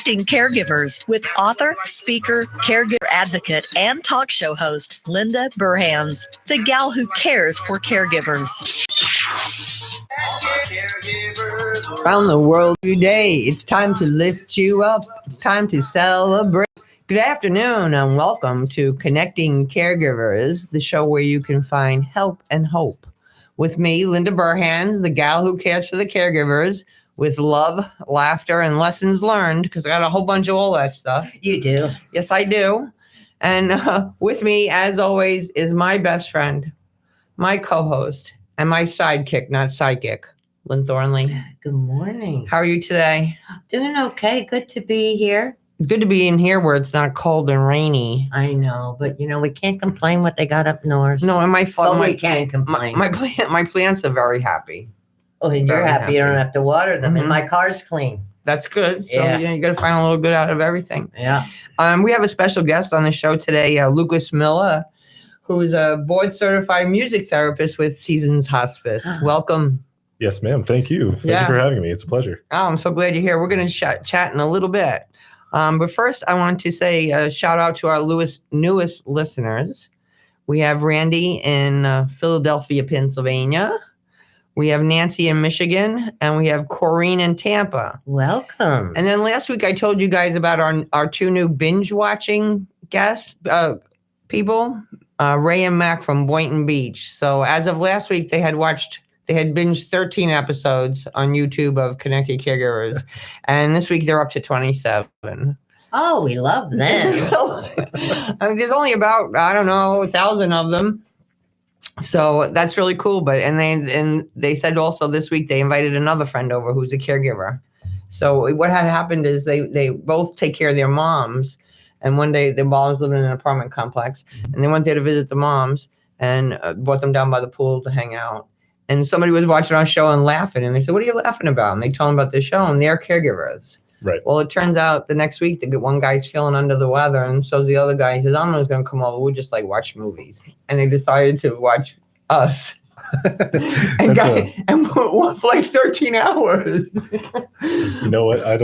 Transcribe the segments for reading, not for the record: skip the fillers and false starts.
Connecting Caregivers with author, speaker, caregiver advocate, and talk show host Linda Burhans, the gal who cares for caregivers. Around the world today, it's time to lift you up. It's time to celebrate. Good afternoon and welcome to Connecting Caregivers, the show where you can find help and hope. With me, Linda Burhans, the gal who cares for the caregivers, with love, laughter, and lessons learned, because I got a whole bunch of all that stuff. You do. Yes, I do. And with me, as always, is my best friend, my co-host, and my sidekick, not psychic, Lynn Thornley. Good morning. How are you today? Doing okay. Good to be here. It's good to be in here where it's not cold and rainy. I know, but we can't complain what they got up north. No, and we can complain. My plants are very happy. Oh, and you're happy you don't have to water them, and my car's clean. That's good. So you got to find a little good out of everything. Yeah. We have a special guest on the show today, Lucas Miller, who is a board-certified music therapist with Seasons Hospice. Welcome. Yes, ma'am. Thank you. Thank you for having me. It's a pleasure. Oh, I'm so glad you're here. We're going to chat in a little bit. But first, I want to say a shout out to our newest listeners. We have Randy in Philadelphia, Pennsylvania. We have Nancy in Michigan, and we have Corrine in Tampa. Welcome. And then last week, I told you guys about our two new binge-watching guests, people, Ray and Mac from Boynton Beach. So as of last week, they had binged 13 episodes on YouTube of Connected Caregivers. And this week, they're up to 27. Oh, we love them. There's only about, 1,000 of them. So that's really cool. But they said also this week they invited another friend over who's a caregiver. So what had happened is they both take care of their moms. And one day their moms lived in an apartment complex, and they went there to visit the moms and brought them down by the pool to hang out. And somebody was watching our show and laughing, and they said, "What are you laughing about?" And they told them about the show, and they're caregivers. Right. Well, it turns out the next week, one guy's feeling under the weather, and so the other guy says, "I'm not going to come over. We'll just watch movies." And they decided to watch us. and for 13 hours. You know what? I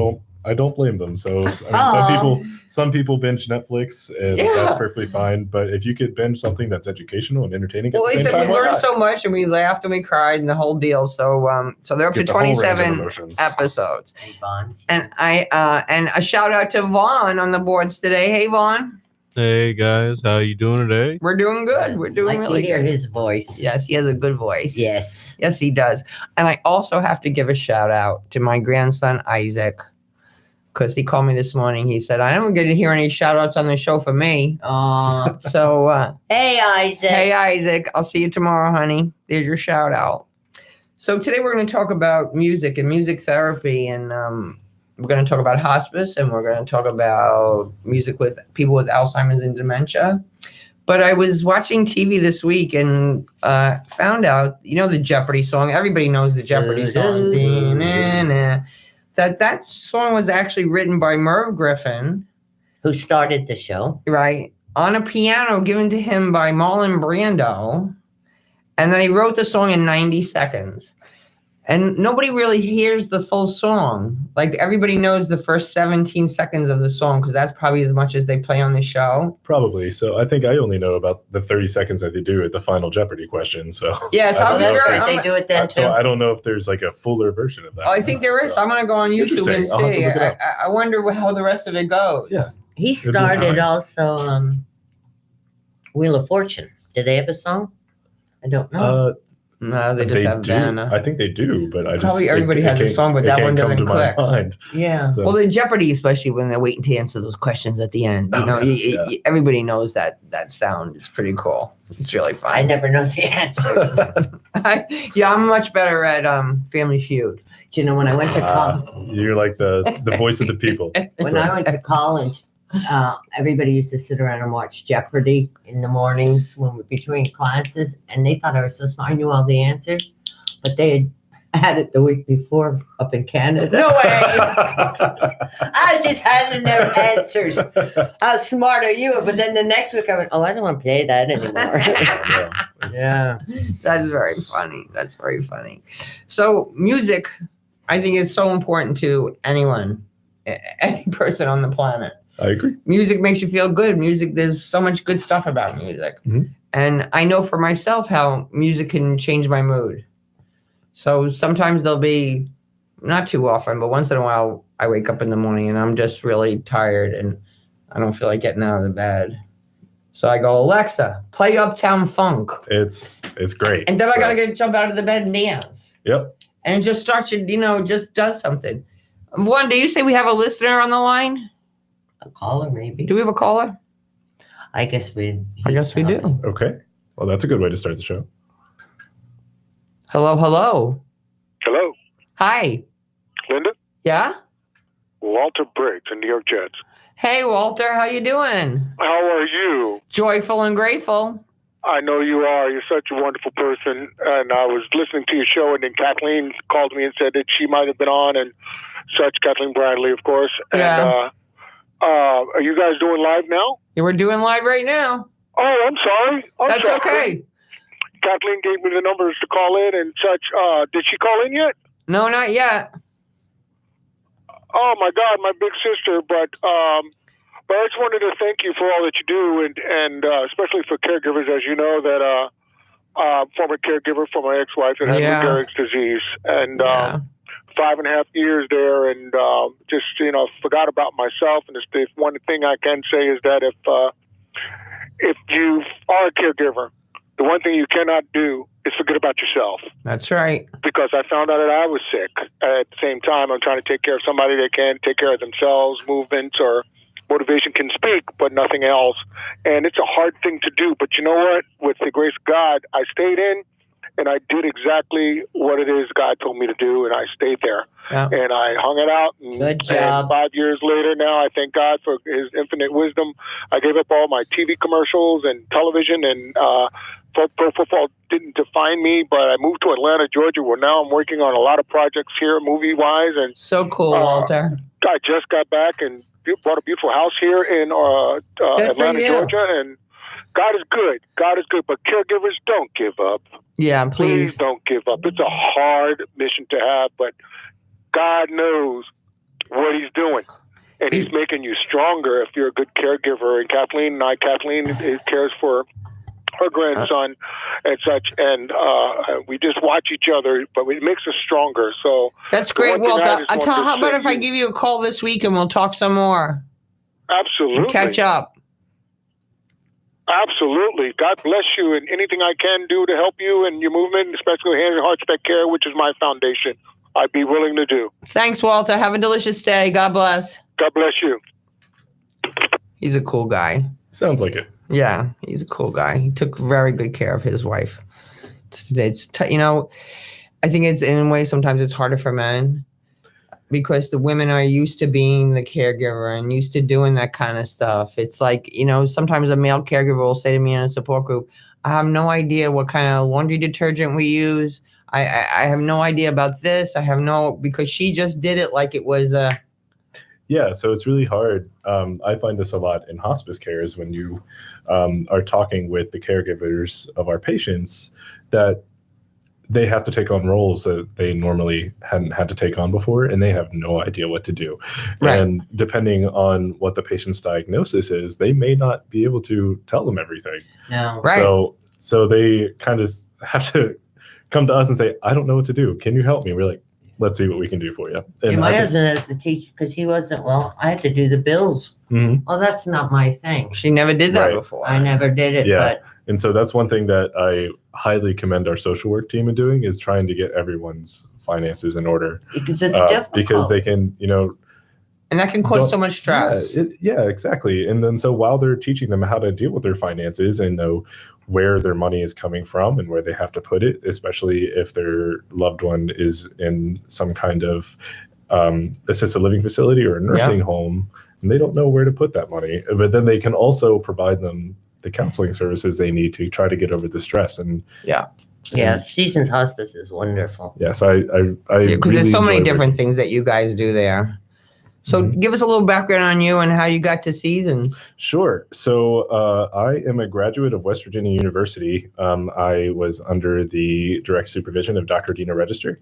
don't blame them. So some people binge Netflix, and that's perfectly fine. But if you could binge something that's educational and entertaining, well, they said we learned so much, and we laughed and we cried and the whole deal. So they're up to 27 episodes. Hey, Vaughn. And and a shout out to Vaughn on the boards today. Hey, Vaughn. Hey guys, how you doing today? We're doing good. We're doing really good. I hear his voice. Yes, he has a good voice. Yes, he does. And I also have to give a shout out to my grandson Isaac, because he called me this morning. He said, "I don't get to hear any shout outs on the show for me." So hey Isaac. Hey Isaac, I'll see you tomorrow, honey. There's your shout out. So today we're going to talk about music and music therapy, and we're going to talk about hospice, and we're going to talk about music with people with Alzheimer's and dementia. But I was watching TV this week and found out, the Jeopardy song. Everybody knows the Jeopardy song. That song was actually written by Merv Griffin, who started the show, right, on a piano given to him by Marlon Brando. And then he wrote the song in 90 seconds. And nobody really hears the full song. Everybody knows the first 17 seconds of the song, because that's probably as much as they play on the show. Probably. So I think I only know about the 30 seconds that they do at the final Jeopardy question. So yes, they do it then too. So I don't know if there's a fuller version of that. Oh, I think there is. I'm going to go on YouTube and see. I wonder how the rest of it goes. Yeah. He started also Wheel of Fortune. Did they have a song? I don't know. No, they just have Vanna. I think they do, but probably everybody has a song, but that one doesn't click. Yeah. So. Well, the Jeopardy, especially when they're waiting to answer those questions at the end, everybody knows that sound is pretty cool. It's really fun. I never know the answers. I'm much better at Family Feud. Do you know when I went to college? You're like the voice of the people. When I went to college, everybody used to sit around and watch Jeopardy in the mornings between classes, and they thought I was so smart. I knew all the answers, but they had it the week before up in Canada. No way! I was just handing their answers. How smart are you? But then the next week I went, I don't want to play that anymore. Yeah. That's very funny. So music, I think, is so important to anyone. any person on the planet. I agree. Music makes you feel good. Music, there's so much good stuff about music. Mhm. And I know for myself how music can change my mood. So sometimes there'll be, not too often, but once in a while, I wake up in the morning and I'm just really tired and I don't feel like getting out of the bed. So I go, Alexa, play Uptown Funk. It's great. And then I So, got to jump out of the bed and dance. Yep. And it just starts, just does something. One, do you say we have a listener on the line? A caller, maybe. Do we have a caller? I guess we. I guess we do. Okay. Well, that's a good way to start the show. Hello, hello. Hello, Hi. Linda. Yeah? Walter Briggs in New York Jets. Hey, Walter. How you doing? How are you? Joyful and grateful. I know you are. You're such a wonderful person. And I was listening to your show, and then Kathleen called me and said that she might have been on, and such. Kathleen Bradley, of course. Yeah. And are you guys doing live now? Yeah, we're doing live right now. Oh, I'm sorry. That's sorry. okay. Kathleen gave me the numbers to call in and such. Did she call in yet? No, not yet. Oh my God, my big sister. But I just wanted to thank you for all that you do, and especially for caregivers, as you know, that former caregiver for my ex-wife that had Yeah. Lou Gehrig's disease, and Yeah. 5.5 years there, and just forgot about myself. And the one thing I can say is that if you are a caregiver, the one thing you cannot do is forget about yourself. That's right. Because I found out that I was sick. At the same time, I'm trying to take care of somebody that can take care of themselves, movements or motivation can speak, but nothing else. And it's a hard thing to do. But you know what? With the grace of God, I stayed in and I did exactly what it is God told me to do. And I stayed there. Yeah. And I hung it out. And, Good job. And 5 years later now, I thank God for his infinite wisdom. I gave up all my TV commercials and television, and pro football didn't define me, but I moved to Atlanta, Georgia, where now I'm working on a lot of projects here, movie-wise. And So cool, Walter. I just got back and bought a beautiful house here in Atlanta, you. Georgia. And God is good. God is good. But caregivers, don't give up. Yeah, Please please. don't give up. It's a hard mission to have, but God knows what he's doing. And he's making you stronger if you're a good caregiver. And Kathleen cares for her grandson and such. And we just watch each other, but it makes us stronger. So That's great, one thing I Walter. just want to How about say if I you- give you a call this week and we'll talk some more? absolutely. Catch up. Absolutely. God bless you. And anything I can do to help you and your movement, especially Hands and Heart Spec Care, which is my foundation, I'd be willing to do. Thanks, Walter. Have a delicious day. God bless. God bless you. He's a cool guy. Sounds like it. Yeah, he's a cool guy. He took very good care of his wife. I think it's in a way sometimes it's harder for men because the women are used to being the caregiver and used to doing that kind of stuff. It's like, sometimes a male caregiver will say to me in a support group, I have no idea what kind of laundry detergent we use. I have no idea about this. Because she just did it like it was a... Yeah, so it's really hard. I find this a lot in hospice cares when you are talking with the caregivers of our patients that they have to take on roles that they normally hadn't had to take on before, and they have no idea what to do. Right. And depending on what the patient's diagnosis is, they may not be able to tell them everything. No. Right. So they kind of have to come to us and say, I don't know what to do. Can you help me? We're like, let's see what we can do for you. Yeah, And my I think- husband has to teach because he wasn't well. I had to do the bills. Mhm. Well, that's not my thing. She never did that Right. before. I never did it, Yeah. but And so that's one thing that I highly commend our social work team in doing is trying to get everyone's finances in order because it's difficult. because they can, And that can cause Don't- so much stress. Yeah, exactly. And then so while they're teaching them how to deal with their finances and know where their money is coming from and where they have to put it, especially if their loved one is in some kind of assisted living facility or a nursing home, and they don't know where to put that money. But then they can also provide them the counseling services they need to try to get over the stress. And yeah, Seasons Hospice is wonderful. yes, I Because there's so many enjoy different working. things that you guys do there. So give us a little background on you and how you got to Seasons. Sure. So I am a graduate of West Virginia University. I was under the direct supervision of Dr. Dina Register,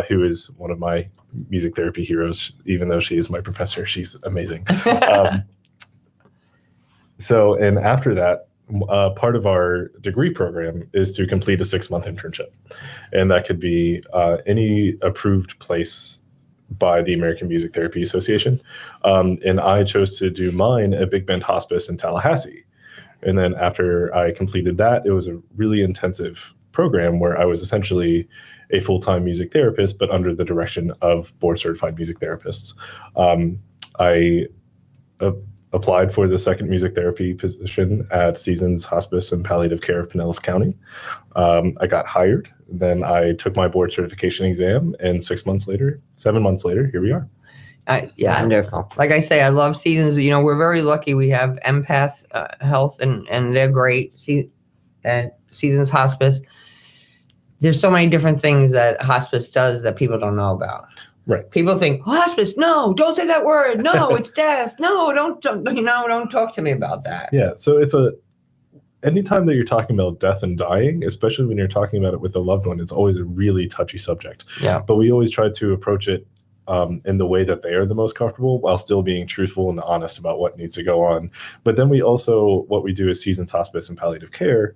who is one of my music therapy heroes, even though she is my professor. She's amazing. And after that, part of our degree program is to complete a 6-month internship. And that could be any approved place by the American Music Therapy Association. And I chose to do mine at Big Bend Hospice in Tallahassee. And then after I completed that, it was a really intensive program where I was essentially a full-time music therapist, but under the direction of board-certified music therapists. I applied for the second music therapy position at Seasons Hospice and Palliative Care of Pinellas County. I got hired. Then I took my board certification exam, and 7 months later, here we are. Yeah, wonderful. Like I say, I love Seasons. You know, we're very lucky. We have Empath Health, and they're great. And Seasons Hospice. There's so many different things that hospice does that people don't know about. Right. People think, hospice, no, don't say that word. No, it's death. No, don't talk to me about that. Yeah. So anytime that you're talking about death and dying, especially when you're talking about it with a loved one, it's always a really touchy subject. Yeah. But we always try to approach it in the way that they are the most comfortable, while still being truthful and honest about what needs to go on. But then what we do as Seasons Hospice and Palliative Care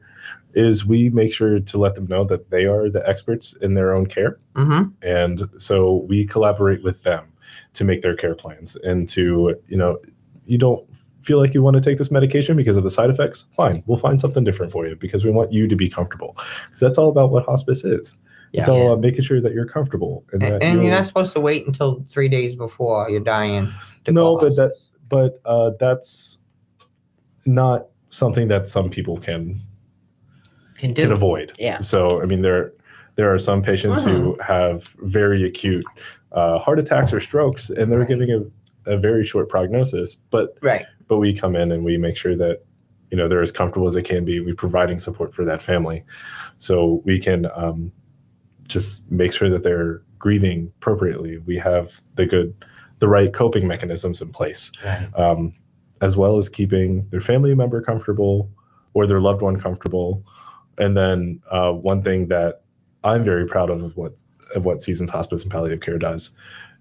is we make sure to let them know that they are the experts in their own care. Mm-hmm. And so we collaborate with them to make their care plans, and to, you don't feel like you want to take this medication because of the side effects, fine, we'll find something different for you, because we want you to be comfortable. Because that's all about what hospice is. It's all about making sure that you're comfortable. And you're not supposed to wait until 3 days before you're dying to No, call but that's not something that some people can avoid. Yeah. So, I mean, there are some patients who have very acute heart attacks or strokes, and they're giving a very short prognosis. But we come in and we make sure that, they're as comfortable as they can be. We're providing support for that family, so we can just make sure that they're grieving appropriately. We have the right coping mechanisms in place, as well as keeping their family member comfortable or their loved one comfortable. And then one thing that I'm very proud of what Seasons Hospice and Palliative Care does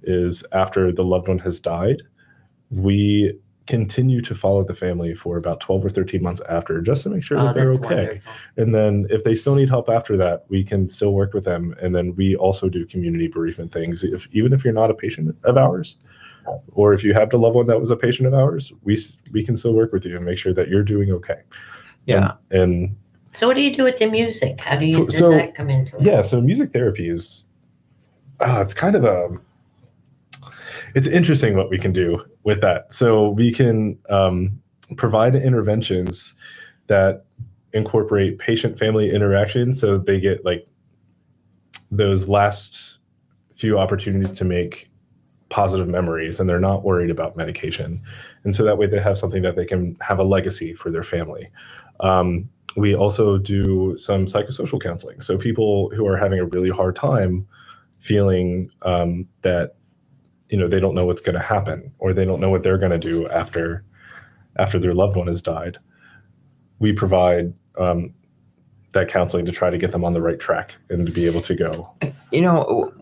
is, after the loved one has died, we continue to follow the family for about 12 or 13 months after, just to make sure that they're okay. Wonderful. And then if they still need help after that, we can still work with them. And then we also do community bereavement things. Even if you're not a patient of ours, or if you have a loved one that was a patient of ours, we can still work with you and make sure that you're doing okay. Yeah. And So what do you do with the music? How does that come into it? Yeah, so music therapy is, it's kind of it's interesting what we can do with that. So we can provide interventions that incorporate patient-family interaction, so they get like those last few opportunities to make positive memories, and they're not worried about medication. And so that way they have something that they can have a legacy for their family. We also do some psychosocial counseling. So people who are having a really hard time feeling that, they don't know what's going to happen, or they don't know what they're going to do after their loved one has died, we provide that counseling to try to get them on the right track and to be able to go.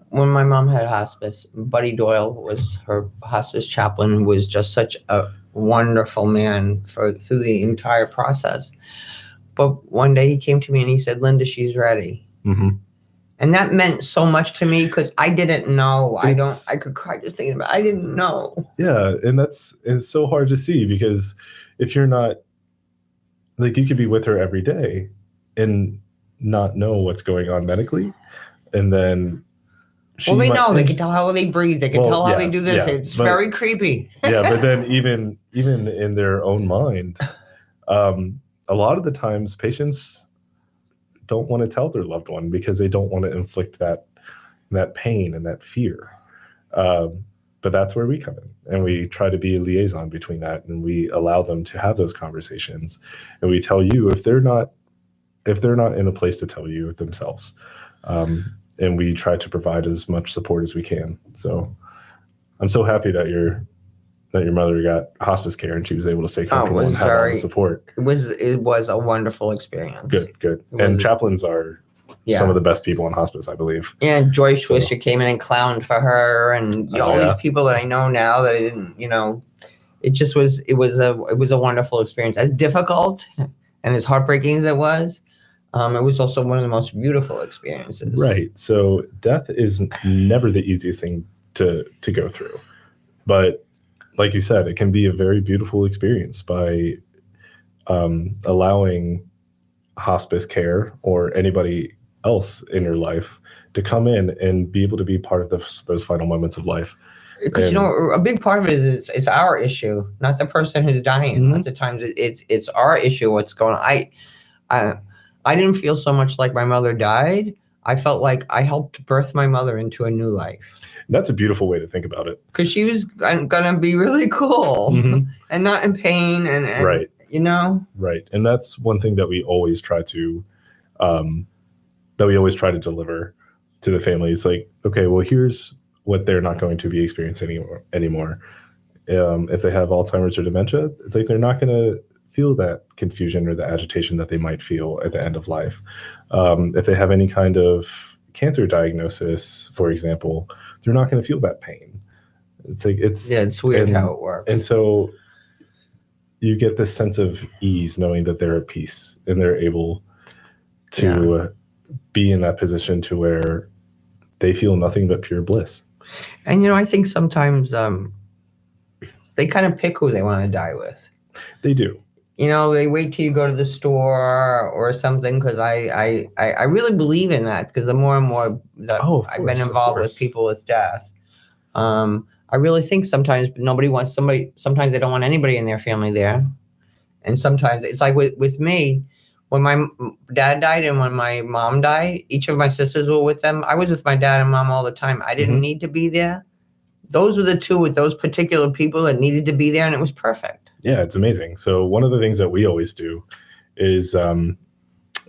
When my mom had hospice, Buddy Doyle was her hospice chaplain, was just such a wonderful man through the entire process. But one day he came to me and he said, "Linda, she's ready." Mm-hmm. And that meant so much to me, because I didn't know. I could cry just thinking about it. I didn't know. Yeah, and it's so hard to see, because if you're not, like, you could be with her every day and not know what's going on medically, and then they know. They can tell how they breathe. They can tell how they do this. It's very creepy. Yeah, but then even in their own mind, a lot of the times patients don't want to tell their loved one, because they don't want to inflict that pain and that fear. But that's where we come in, and we try to be a liaison between that, and we allow them to have those conversations, and we tell you if they're not in a place to tell you themselves. And we try to provide as much support as we can. So I'm so happy that your mother got hospice care and she was able to stay comfortable and have all the support. It was a wonderful experience. Good. And chaplains are some of the best people in hospice, I believe. Yeah, Joyce So- Swisher came in and clowned for her, and all yeah. these people that I know now that I didn't, it just was. It was a wonderful experience. As difficult and as heartbreaking as it was also one of the most beautiful experiences. Right. So death is never the easiest thing to go through, but like you said, it can be a very beautiful experience by allowing hospice care or anybody else in your life to come in and be able to be part of those final moments of life. Because a big part of it is it's our issue, not the person who's dying. Mhm. Lots of times it's our issue. What's going on? I didn't feel so much like my mother died. I felt like I helped birth my mother into a new life. That's a beautiful way to think about it. Because she was gonna be really cool Mhm. and not in pain and Right. Right. And that's one thing that we always try to deliver to the family. It's like, okay, well, here's what they're not going to be experiencing anymore. If they have Alzheimer's or dementia, it's like they're not going to feel that confusion or the agitation that they might feel at the end of life. If they have any kind of cancer diagnosis, for example, they're not going to feel that pain. It's like it's weird how it works. And so you get this sense of ease knowing that they're at peace and they're able to be in that position to where they feel nothing but pure bliss. And I think sometimes they kind of pick who they want to die with. They do. They wait till you go to the store or something, because I really believe in that, because the more and more that I've been involved with people with death, I really think sometimes sometimes they don't want anybody in their family there. And sometimes it's like with me, when my dad died and when my mom died, each of my sisters were with them. I was with my dad and mom all the time. I didn't need to be there. Those were the two with those particular people that needed to be there, and it was perfect. Yeah, it's amazing. So one of the things that we always do is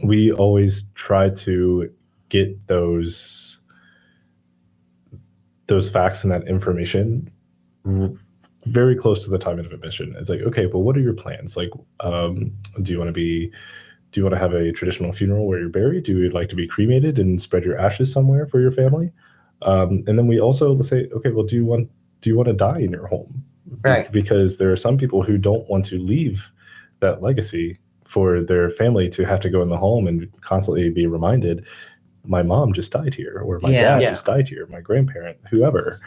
we always try to get those facts and that information very close to the time of admission. It's like, okay, but what are your plans? Like, do you want to have a traditional funeral where you're buried? Do you like to be cremated and spread your ashes somewhere for your family? And then we also say, okay, well, do you want to die in your home? Right. Because there are some people who don't want to leave that legacy for their family to have to go in the home and constantly be reminded, my mom just died here, or my dad just died here, my grandparent, whoever.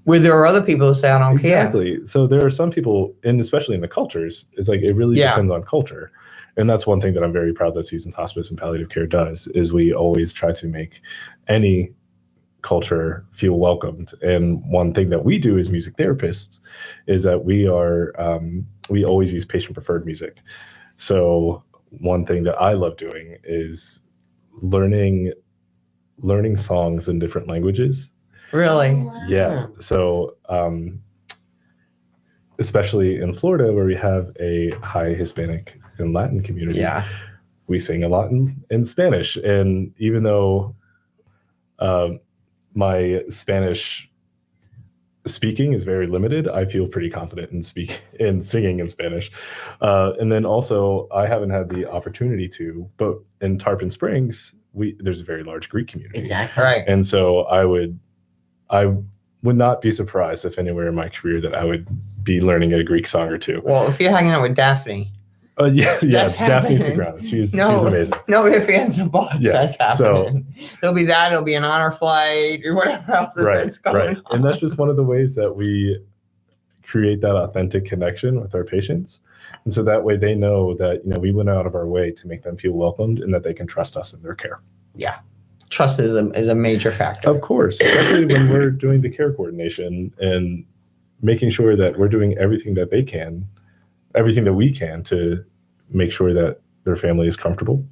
Where there are other people who say, I don't care. Exactly. So there are some people, and especially in the cultures, it's like it really depends on culture. And that's one thing that I'm very proud that Seasons Hospice and Palliative Care does, is we always try to make any culture feel welcomed. And one thing that we do as music therapists is that we always use patient preferred music. So one thing that I love doing is learning songs in different languages. Really? Yeah. So especially in Florida, where we have a high Hispanic and Latin community, we sing a lot in Spanish. And even though my Spanish speaking is very limited, I feel pretty confident in singing in Spanish. And then also, I haven't had the opportunity to, but in Tarpon Springs, there's a very large Greek community. Exactly. Right. And so I would not be surprised if anywhere in my career that I would be learning a Greek song or two. Well, if you're hanging out with Daphne. Daphne happening. Segras. She's amazing. No ifs, ands, and buts. Yes, That's happening. It'll be that. It'll be an honor flight or whatever else that's going on. And that's just one of the ways that we create that authentic connection with our patients. And so that way they know that, we went out of our way to make them feel welcomed and that they can trust us in their care. Yeah. Trust is a major factor. Of course, especially when we're doing the care coordination and making sure that we're doing everything that we can to make sure that their family is comfortable.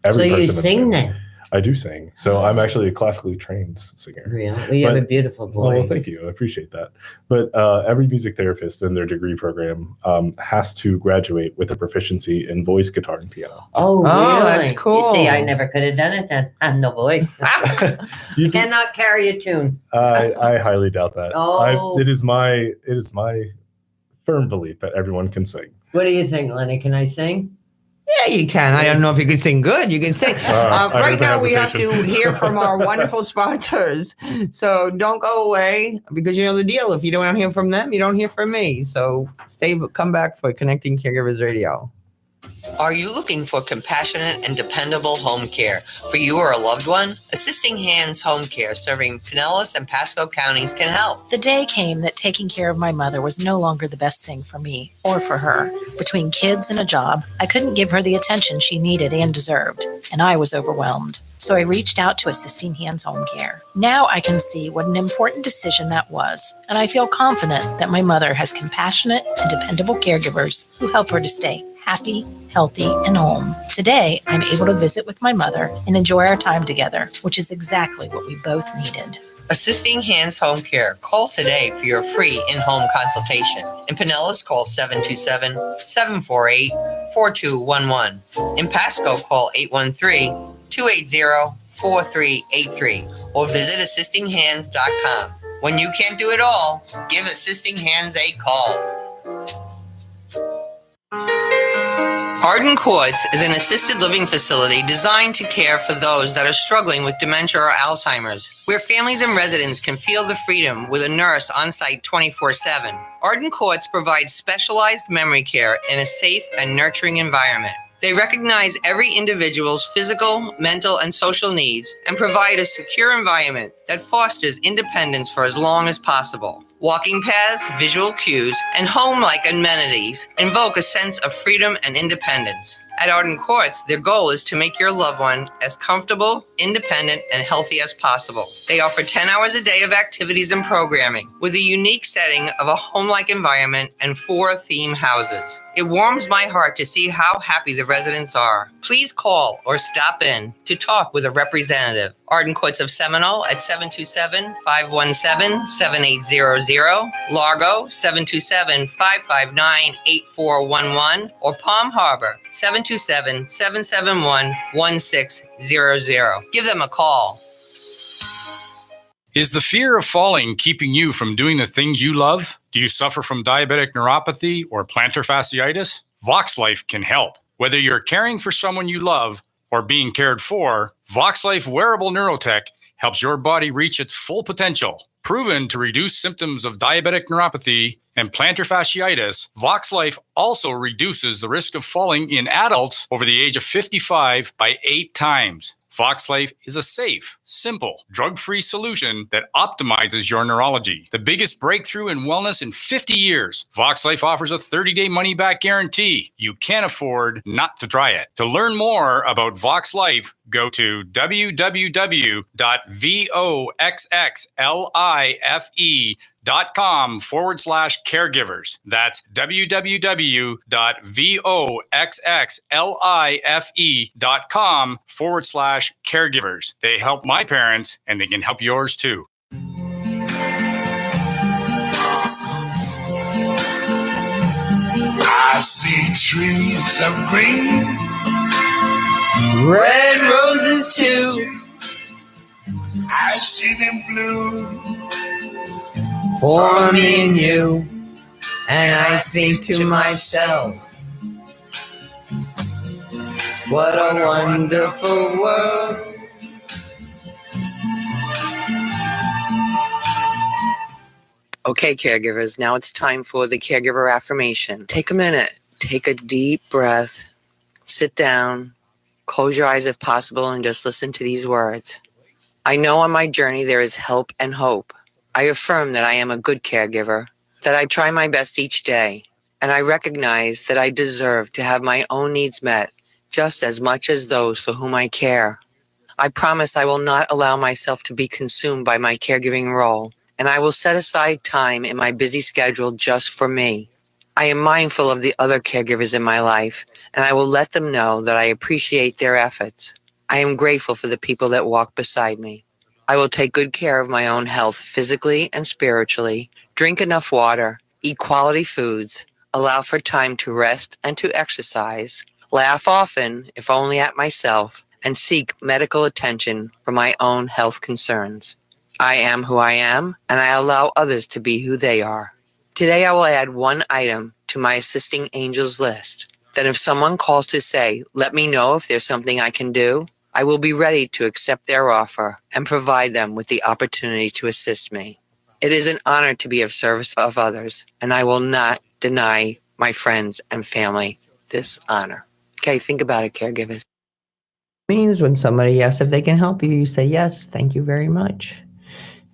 So you sing then? I do sing. So I'm actually a classically trained singer. Really? Well, you have a beautiful voice. Well, thank you. I appreciate that. But every music therapist in their degree program has to graduate with a proficiency in voice, guitar, and piano. Oh, really? That's cool. You see, I never could have done it then. I have no voice. You cannot carry a tune. I highly doubt that. Oh. It is my firm belief that everyone can sing. What do you think, Lenny? Can I sing? Yeah, you can. I don't know if you can sing good. You can sing. I Right heard the now, we have hesitation. to hear from our wonderful sponsors. So don't go away, because you know the deal. If you don't hear from them, you don't hear from me. So come back for Connecting Caregivers Radio. Are you looking for compassionate and dependable home care for you or a loved one? Assisting Hands Home Care, serving Pinellas and Pasco counties, can help. The day came that taking care of my mother was no longer the best thing for me or for her. Between kids and a job, I couldn't give her the attention she needed and deserved, and I was overwhelmed. So I reached out to Assisting Hands Home Care. Now I can see what an important decision that was, and I feel confident that my mother has compassionate and dependable caregivers who help her to stay happy, healthy, and home. Today, I'm able to visit with my mother and enjoy our time together, which is exactly what we both needed. Assisting Hands Home Care. Call today for your free in-home consultation. In Pinellas, call 727-748-4211. In Pasco, call 813-280-4383 or visit assistinghands.com. When you can't do it all, give Assisting Hands a call. Arden Courts is an assisted living facility designed to care for those that are struggling with dementia or Alzheimer's, where families and residents can feel the freedom with a nurse on site 24/7. Arden Courts provides specialized memory care in a safe and nurturing environment. They recognize every individual's physical, mental, and social needs and provide a secure environment that fosters independence for as long as possible. Walking paths, visual cues, and home-like amenities invoke a sense of freedom and independence. At Arden Courts, their goal is to make your loved one as comfortable, independent, and healthy as possible. They offer 10 hours a day of activities and programming, with a unique setting of a home-like environment and 4 theme houses. It warms my heart to see how happy the residents are. Please call or stop in to talk with a representative. Arden Courts of Seminole at 727-517-7800, Largo 727-559-8411, or Palm Harbor 727-771-1600. Give them a call. Is the fear of falling keeping you from doing the things you love? Do you suffer from diabetic neuropathy or plantar fasciitis? VoxLife can help. Whether you're caring for someone you love or being cared for, VoxLife wearable neurotech helps your body reach its full potential. Proven to reduce symptoms of diabetic neuropathy and plantar fasciitis, VoxLife also reduces the risk of falling in adults over the age of 55 by 8 times. VoxLife is a safe, simple, drug-free solution that optimizes your neurology. The biggest breakthrough in wellness in 50 years. VoxLife offers a 30-day money-back guarantee. You can't afford not to try it. To learn more about VoxLife, go to www.voxlife.com/caregivers. That's www.voxlife.com/caregivers. They help my parents and they can help yours too. I see trees of green, Red roses too, I see them blue. for me and you. And I think to myself, what a wonderful world. Okay, caregivers, now it's time for the caregiver affirmation. Take a minute, take a deep breath, sit down, close your eyes if possible, and just listen to these words. I know on my journey there is help and hope. I affirm that I am a good caregiver, that I try my best each day, and I recognize that I deserve to have my own needs met just as much as those for whom I care. I promise I will not allow myself to be consumed by my caregiving role, and I will set aside time in my busy schedule just for me. I am mindful of the other caregivers in my life, and I will let them know that I appreciate their efforts. I am grateful for the people that walk beside me. I will take good care of my own health physically and spiritually, drink enough water, eat quality foods, allow for time to rest and to exercise, laugh often, if only at myself, and seek medical attention for my own health concerns. I am who I am, and I allow others to be who they are. Today I will add one item to my assisting angels list, that if someone calls to say, let me know if there's something I can do, I will be ready to accept their offer and provide them with the opportunity to assist me. It is an honor to be of service of others, and I will not deny my friends and family this honor. Okay, think about it, caregivers. Means when somebody asks if they can help you, you say, yes, thank you very much.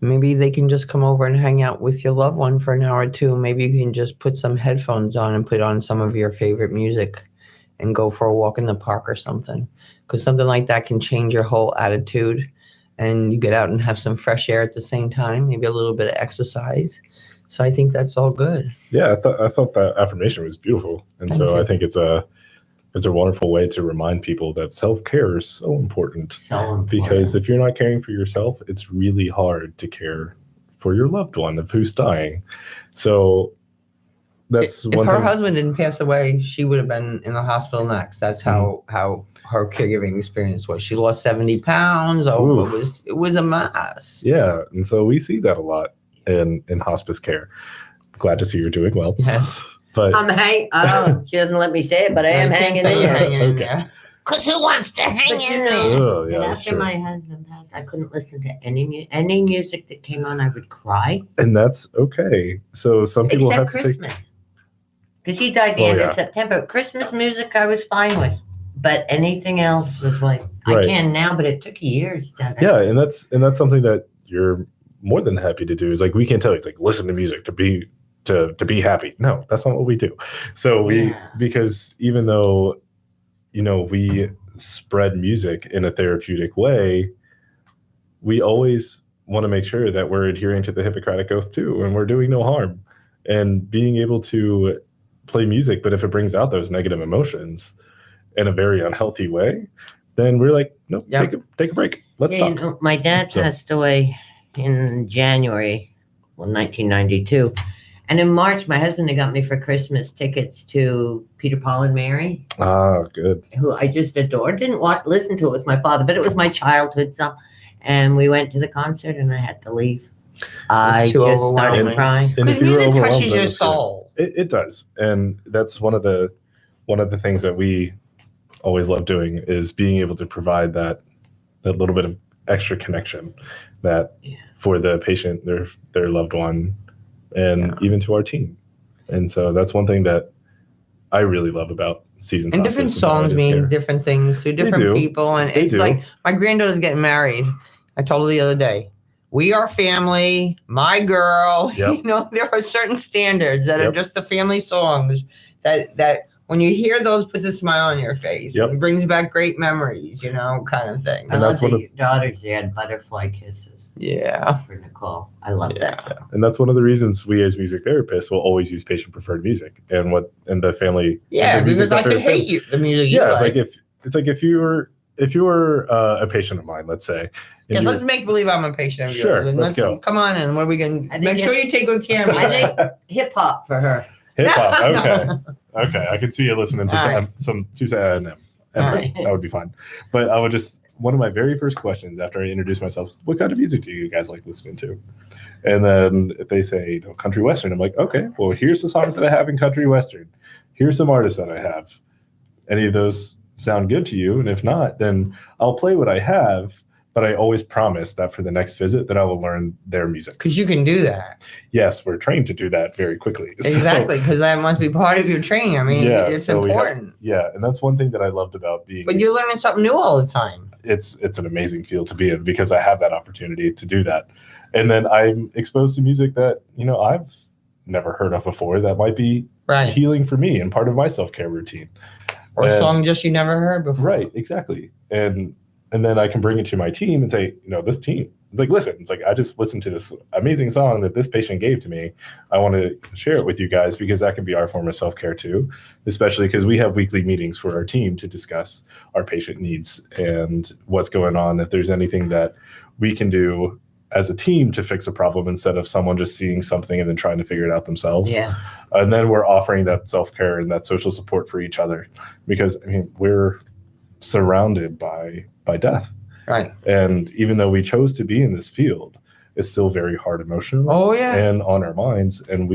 Maybe they can just come over and hang out with your loved one for an hour or two. Maybe you can just put some headphones on and put on some of your favorite music and go for a walk in the park or something. Because something like that can change your whole attitude. And you get out and have some fresh air at the same time, maybe a little bit of exercise. So I think that's all good. Yeah, I thought that affirmation was beautiful. And Thank so you. I think it's a wonderful way to remind people that self-care is so important. So important. Because if you're not caring for yourself, it's really hard to care for your loved one of who's dying. So that's if one her thing. husband didn't pass away, she would have been in the hospital next. That's how her caregiving experience was. She lost 70 pounds. Oh, it was a mess. Yeah, and so we see that a lot in hospice care. Glad to see you're doing well. Yes. But she doesn't let me say it, but I am hanging in there. Hanging in Okay. there. Because who wants to hang But in there? Oh, yeah, And that's after true. my husband passed, I couldn't listen to any music that came on. I would cry. And that's okay. So some people Except have to take. Christmas. Because he died the Oh, end yeah. of September. Christmas music I was fine with. But anything else was like, Right. I can now, but it took years. Yeah, and that's something that you're more than happy to do. Is like we can't tell you, it's like listen to music to be happy. No, that's not what we do. So because even though we spread music in a therapeutic way, we always want to make sure that we're adhering to the Hippocratic Oath too, and we're doing no harm. And being able to play music, but if it brings out those negative emotions in a very unhealthy way, then we're like, nope, take a break. Let's talk. My dad passed away in January, 1992. And in March, my husband had got me for Christmas tickets to Peter, Paul, and Mary. Ah, good. Who I just adored. Didn't listen to it with my father, but it was my childhood song. And we went to the concert, and I had to leave. I just started crying. Because music touches your soul. It does, and that's one of the things that we always love doing is being able to provide that little bit of extra connection that for the patient, their loved one, and even to our team. And so that's one thing that I really love about Seasons. And different songs mean different things to different people. And it's like my granddaughter's getting married. I told her the other day, we are family, my girl. Yep. There are certain standards that are just the family songs that when you hear those, puts a smile on your face. Yep. And brings back great memories, kind of thing. And that's one of your daughters. They had butterfly kisses. Yeah. For Nicole. I love that. And that's one of the reasons we as music therapists will always use patient preferred music and the family. Yeah, the music because I could hate the music you like. It's like if you were a patient of mine, let's say. Yes, let's make believe I'm a patient of yours. Sure, And let's go. Come on in. What are we going to make sure you take good care of me? I think hip hop for her. Hip hop, okay. Okay, I can see you listening to All right. some Eminem. right. That would be fine. But I would one of my very first questions after I introduce myself, what kind of music do you guys like listening to? And then if they say country western, I'm like, okay, well, here's the songs that I have in country western. Here's some artists that I have. Any of those sound good to you? And if not, then I'll play what I have. But I always promise that for the next visit that I will learn their music. Because you can do that. Yes, we're trained to do that very quickly. Exactly, because that must be part of your training. I mean, it's so important. And that's one thing that I loved about being. But you're learning something new all the time. It's an amazing field to be in because I have that opportunity to do that. And then I'm exposed to music that, I've never heard of before that might be healing for me and part of my self-care routine. Or a song just you never heard before. Right, exactly. And then I can bring it to my team and say, this team, it's like, listen, it's like, I just listened to this amazing song that this patient gave to me. I want to share it with you guys because that can be our form of self-care too, especially because we have weekly meetings for our team to discuss our patient needs and what's going on. If there's anything that we can do as a team to fix a problem instead of someone just seeing something and then trying to figure it out themselves. Yeah. And then we're offering that self-care and that social support for each other because we're surrounded by death. Right. And even though we chose to be in this field, it's still very hard emotionally. Oh, yeah. And on our minds. And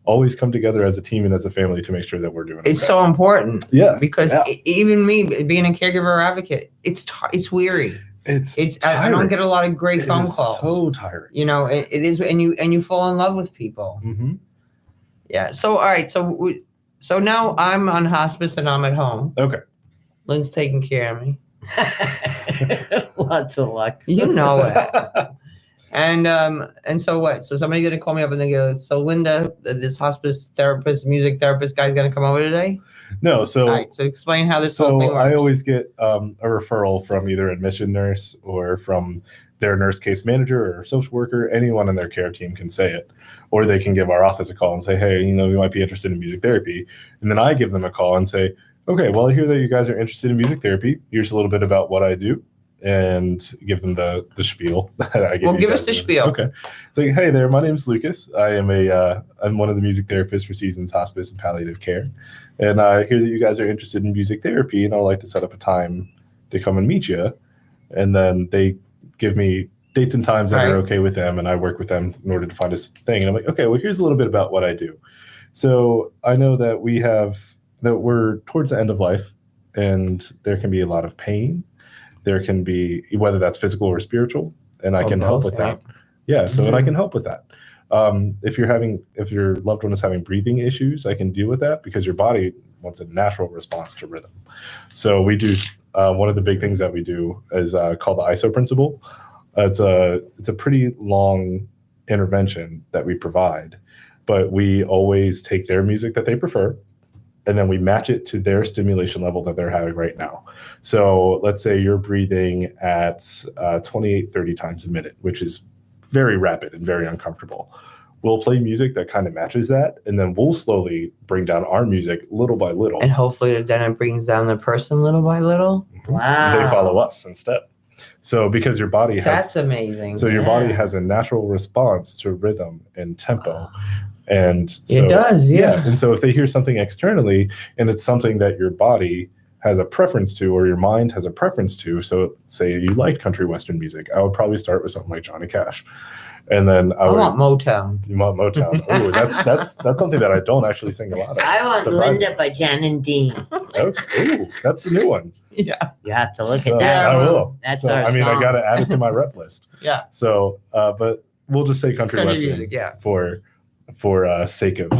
always come together as a team and as a family to make sure that we're doing It's okay. so important. Yeah. Because even me being a caregiver advocate, it's weary. It's I don't get a lot of great phone calls. So tiring. You know, it is, and you fall in love with people. Mm-hmm. Yeah. So all right. So now I'm on hospice and I'm at home. Okay. Lynn's taking care of me. Lots of luck. You know it. And so what? So somebody's gonna call me up and they go, so Linda, this hospice therapist, music therapist guy's gonna come over today? No. So, all right, so explain how this whole thing works. I always get a referral from either admission nurse or from their nurse case manager or social worker. Anyone in their care team can say it, or they can give our office a call and say, hey, you know, we might be interested in music therapy. And then I give them a call and say, okay, well, I hear that you guys are interested in music therapy. Here's a little bit about what I do. And give them the spiel that I give. Well, give us the spiel. Okay. It's like, hey there, my name's Lucas. I am I'm one of the music therapists for Seasons Hospice and Palliative Care. And I hear that you guys are interested in music therapy, and I'd like to set up a time to come and meet you. And then they give me dates and times that are okay with them, and I work with them in order to find this thing. And I'm like, okay, well, here's a little bit about what I do. So I know that we're towards the end of life, and there can be a lot of pain. There can be, whether that's physical or spiritual, and I can help with that. Yeah, so and I can help with that. If your loved one is having breathing issues, I can deal with that because your body wants a natural response to rhythm. So we do, one of the big things that we do is called the ISO principle. It's a pretty long intervention that we provide, but we always take their music that they prefer, and then we match it to their stimulation level that they're having right now. So let's say you're breathing at 28, 30 times a minute, which is very rapid and very uncomfortable. We'll play music that kind of matches that, and then we'll slowly bring down our music little by little. And hopefully then it brings down the person little by little. Wow. They follow us instead. So because your body That's amazing. So your body has a natural response to rhythm and tempo. And so, it does, yeah. And so if they hear something externally and it's something that your body has a preference to, or your mind has a preference to, so say you like country western music, I would probably start with something like Johnny Cash. And then I want Motown. You want Motown. Oh, that's something that I don't actually sing a lot of. I want Linda by Jan and Dean. Okay. Ooh, that's a new one. Yeah. You have to look So, at that. I will. That's so, our I mean, song. I got to add it to my rep list. Yeah. So, but we'll just say country western music, yeah. for sake of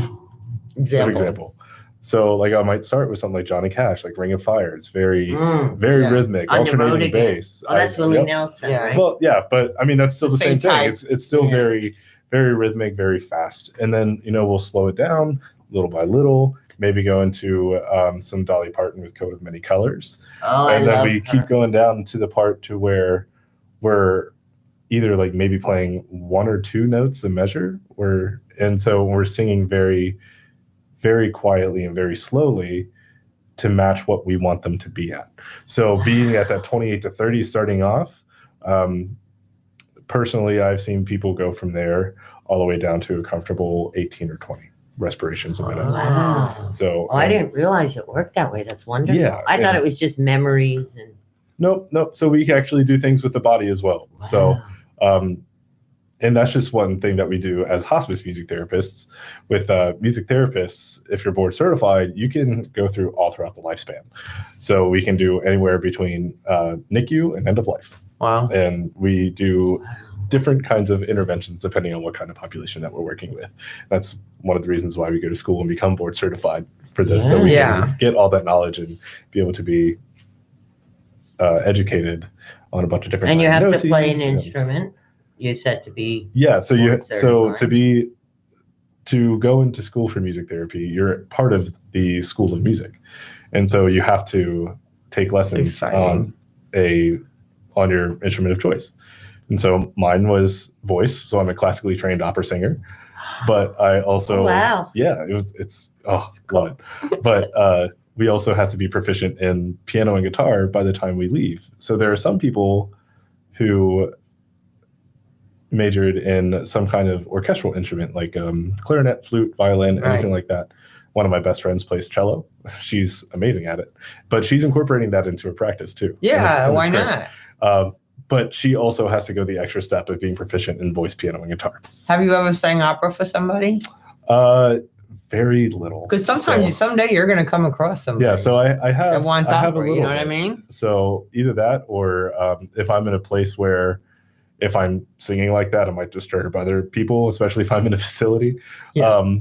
example. So like I might start with something like Johnny Cash, like Ring of Fire. It's very rhythmic, On the road alternating again. bass. Oh, that's Willie Nelson, right? Well, yeah, but I mean that's still the same thing. type. It's still very, very rhythmic, very fast. And then we'll slow it down little by little. Maybe go into some Dolly Parton with Coat of Many Colors. Oh, and I then love we her. keep going down to the part to where we're either like maybe playing one or two notes a measure, and so we're singing very, very quietly and very slowly to match what we want them to be at. So being at that 28 to 30 starting off, personally, I've seen people go from there all the way down to a comfortable 18 or 20 respirations a minute. Wow. So I didn't realize it worked that way. That's wonderful. Yeah, I thought and- it was just memories and Nope. So we can actually do things with the body as well. So, and that's just one thing that we do as hospice music therapists. With music therapists, if you're board certified, you can go through all throughout the lifespan. So we can do anywhere between NICU and end of life. Wow. And we do different kinds of interventions depending on what kind of population that we're working with. That's one of the reasons why we go to school and become board certified for this. So we can get all that knowledge and be able to be educated on a bunch of different and you have to play an diagnoses and- instrument. You said to be to go into school for music therapy, you're part of the school of music, and so you have to take lessons on your instrument of choice. And so mine was voice, so I'm a classically trained opera singer, but I also love it. But we also have to be proficient in piano and guitar by the time we leave. So there are some people who majored in some kind of orchestral instrument like clarinet, flute, violin, anything like that. One of my best friends plays cello. She's amazing at it, but she's incorporating that into her practice too. Yeah, and why great. not? But she also has to go the extra step of being proficient in voice, piano, and guitar. Have you ever sang opera for somebody? Very little. Because sometimes someday you're going to come across somebody. Yeah, so I have that wants I have opera, a little you know what I bit. mean? So either that, or if I'm in a place where if I'm singing like that, I might disturb other people, especially if I'm in a facility. Yeah.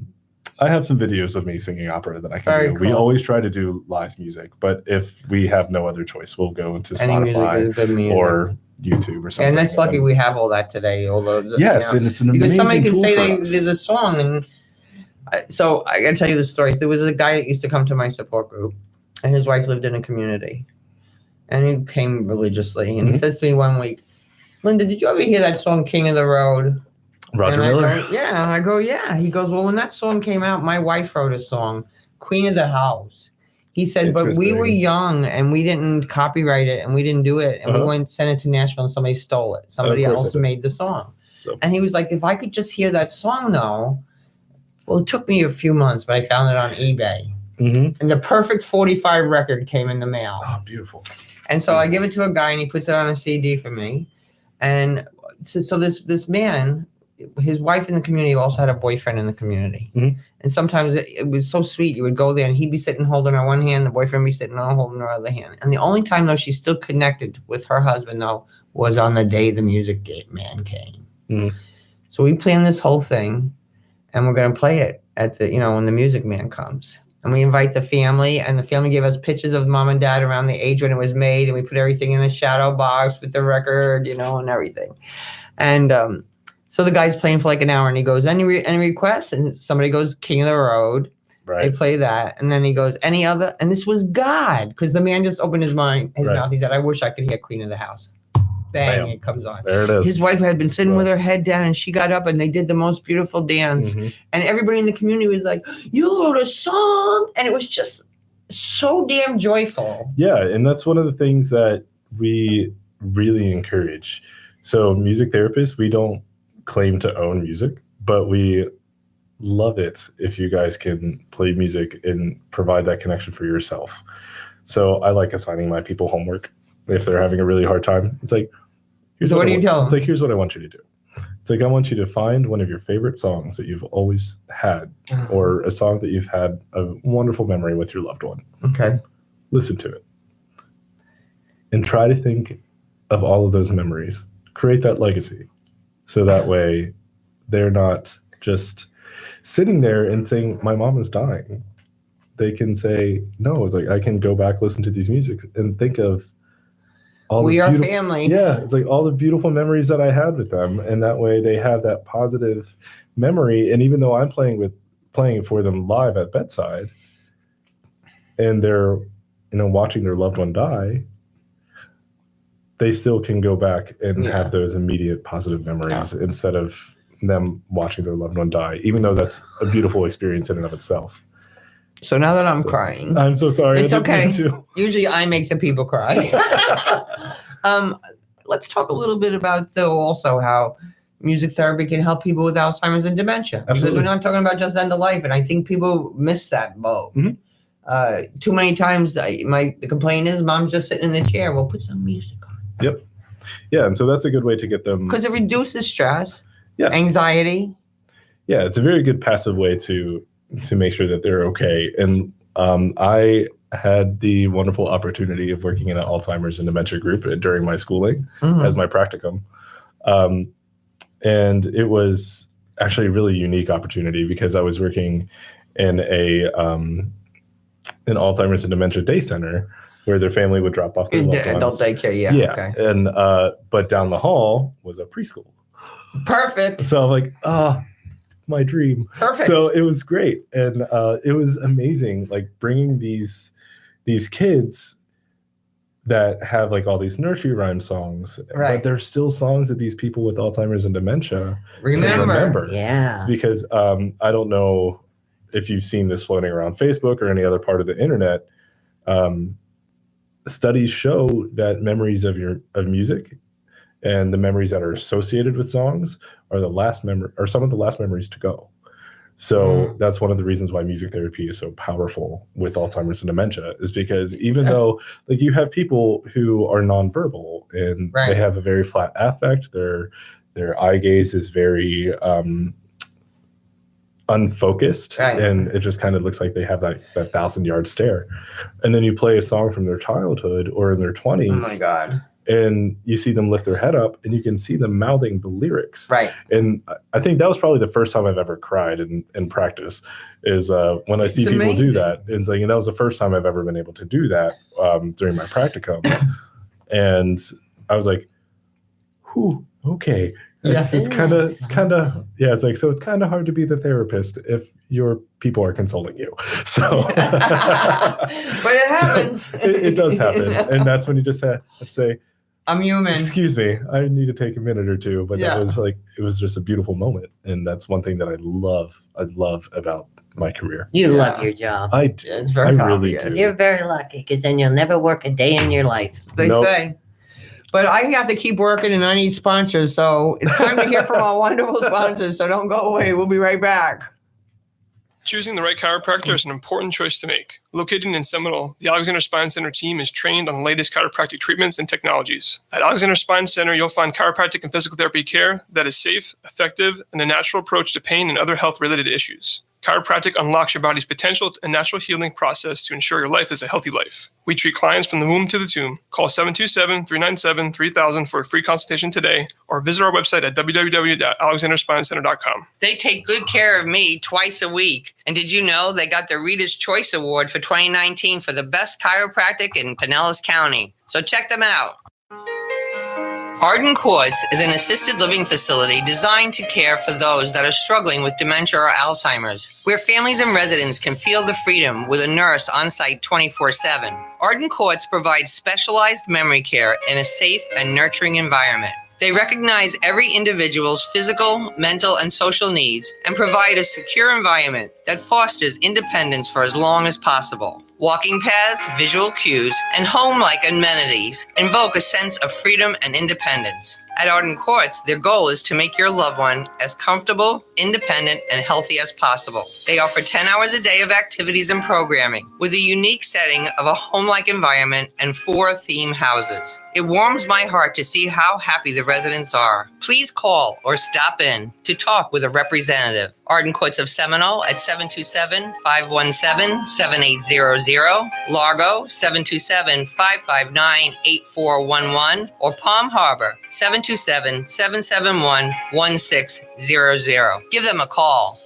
I have some videos of me singing opera that I can Very do. We cool. always try to do live music, but if we have no other choice, we'll go into Any music Spotify is good music. or YouTube or something. And that's lucky we have all that today. Although Yes, and it's an because amazing somebody can tool say for they us. did a song, and so I got to tell you the story. There was a guy that used to come to my support group, and his wife lived in a community, and he came religiously. And he says to me one week, "Linda, did you ever hear that song King of the Road?" Roger and Miller? I go, yeah. And I go, yeah. He goes, well, when that song came out, my wife wrote a song, Queen of the House. He said, but we were young and we didn't copyright it and we didn't do it. And we went and sent it to Nashville and somebody stole it. Somebody else made the song. So. And he was like, if I could just hear that song though, well, it took me a few months, but I found it on eBay. And the perfect 45 record came in the mail. Oh, beautiful. And so I give it to a guy and he puts it on a CD for me. And so this man, his wife in the community also had a boyfriend in the community. And sometimes it was so sweet. You would go there and he'd be sitting holding her one hand, the boyfriend be sitting holding her other hand. And the only time, though, she's still connected with her husband, though, was on the day the music man came. So we planned this whole thing and we're going to play it at the, when the music man comes. And we invite the family, and the family gave us pictures of mom and dad around the age when it was made. And we put everything in a shadow box with the record, and everything. And so the guy's playing for like an hour and he goes, any requests? And somebody goes, King of the Road. Right. They play that. And then he goes, any other? And this was God, because the man just opened his mouth. He said, I wish I could hear Queen of the House. Bang, it comes on. There it is. His wife had been sitting with her head down and she got up and they did the most beautiful dance. And everybody in the community was like, you wrote a song. And it was just so damn joyful. Yeah. And that's one of the things that we really encourage. So music therapists, we don't claim to own music, but we love it if you guys can play music and provide that connection for yourself. So I like assigning my people homework if they're having a really hard time. It's like, here's what do you tell them? It's like, here's what I want you to do. It's like, I want you to find one of your favorite songs that you've always had, or a song that you've had a wonderful memory with your loved one. Okay. Listen to it and try to think of all of those memories. Create that legacy. So that way they're not just sitting there and saying, my mom is dying. They can say, no, it's like, I can go back, listen to these music and think of all we are family. Yeah. It's like all the beautiful memories that I had with them. And that way they have that positive memory. And even though I'm playing it for them live at bedside and they're, watching their loved one die, they still can go back and have those immediate positive memories instead of them watching their loved one die, even though that's a beautiful experience in and of itself. So now that I'm crying. I'm so sorry. It's okay. Usually I make the people cry. Let's talk a little bit about, though, also how music therapy can help people with Alzheimer's and dementia. Absolutely. Because we're not talking about just end of life. And I think people miss that boat. Too many times the complaint is mom's just sitting in the chair. Well, put some music on. Yep. Yeah. And so that's a good way to get them. Because it reduces stress, anxiety. Yeah. It's a very good passive way to make sure that they're okay. And I had the wonderful opportunity of working in an Alzheimer's and dementia group during my schooling as my practicum. And it was actually a really unique opportunity because I was working in an Alzheimer's and dementia day center where their family would drop off their loved ones. Adult daycare, yeah. Okay. And but down the hall was a preschool. Perfect. So I'm like, my dream. Perfect. So it was great. And it was amazing, like bringing these kids that have like all these nursery rhyme songs, but they're still songs that these people with Alzheimer's and dementia remember. Yeah. It's because I don't know if you've seen this floating around Facebook or any other part of the internet. Studies show that memories of music and the memories that are associated with songs are some of the last memories to go. So that's one of the reasons why music therapy is so powerful with Alzheimer's and dementia, is because even though like you have people who are nonverbal and they have a very flat affect, their eye gaze is very unfocused, Right. and it just kind of looks like they have that 1,000-yard stare. And then you play a song from their childhood or in their 20s. Oh my God. And you see them lift their head up, and you can see them mouthing the lyrics. Right. And I think that was probably the first time I've ever cried in practice, is when I see people amazing. do that. And it's like, and that was the first time I've ever been able to do that during my practicum. And I was like, whew, okay. It's kind of it's like, so it's kind of hard to be the therapist if your people are consoling you. So But it happens. it does happen. And that's when you just have to say, I'm human. excuse me, I need to take a minute or two. But Yeah. that was like, it was just a beautiful moment. And that's one thing that I love about my career. You love your job. I It's very I really obvious. do. You're very lucky because then you'll never work a day in your life. They Nope. say. But I have to keep working and I need sponsors. So it's time to hear from our wonderful sponsors. So don't go away. We'll be right back. Choosing the right chiropractor is an important choice to make. Located in Seminole, the Alexander Spine Center team is trained on the latest chiropractic treatments and technologies. At Alexander Spine Center, you'll find chiropractic and physical therapy care that is safe, effective, and a natural approach to pain and other health-related issues. Chiropractic unlocks your body's potential and natural healing process to ensure your life is a healthy life. We treat clients from the womb to the tomb. Call 727-397-3000 for a free consultation today, or visit our website at www.alexanderspinecenter.com. They take good care of me twice a week. And did you know they got the Reader's Choice Award for 2019 for the best chiropractic in Pinellas County? So check them out. Arden Courts is an assisted living facility designed to care for those that are struggling with dementia or Alzheimer's, where families and residents can feel the freedom with a nurse on site 24/7. Arden Courts provides specialized memory care in a safe and nurturing environment. They recognize every individual's physical, mental, and social needs and provide a secure environment that fosters independence for as long as possible. Walking paths, visual cues, and home-like amenities invoke a sense of freedom and independence. At Arden Courts, their goal is to make your loved one as comfortable, independent, and healthy as possible. They offer 10 hours a day of activities and programming with a unique setting of a home-like environment and 4 theme houses. It warms my heart to see how happy the residents are. Please call or stop in to talk with a representative. Arden Courts of Seminole at 727-517-7800, Largo 727-559-8411, or Palm Harbor 727-771-1600. Give them a call.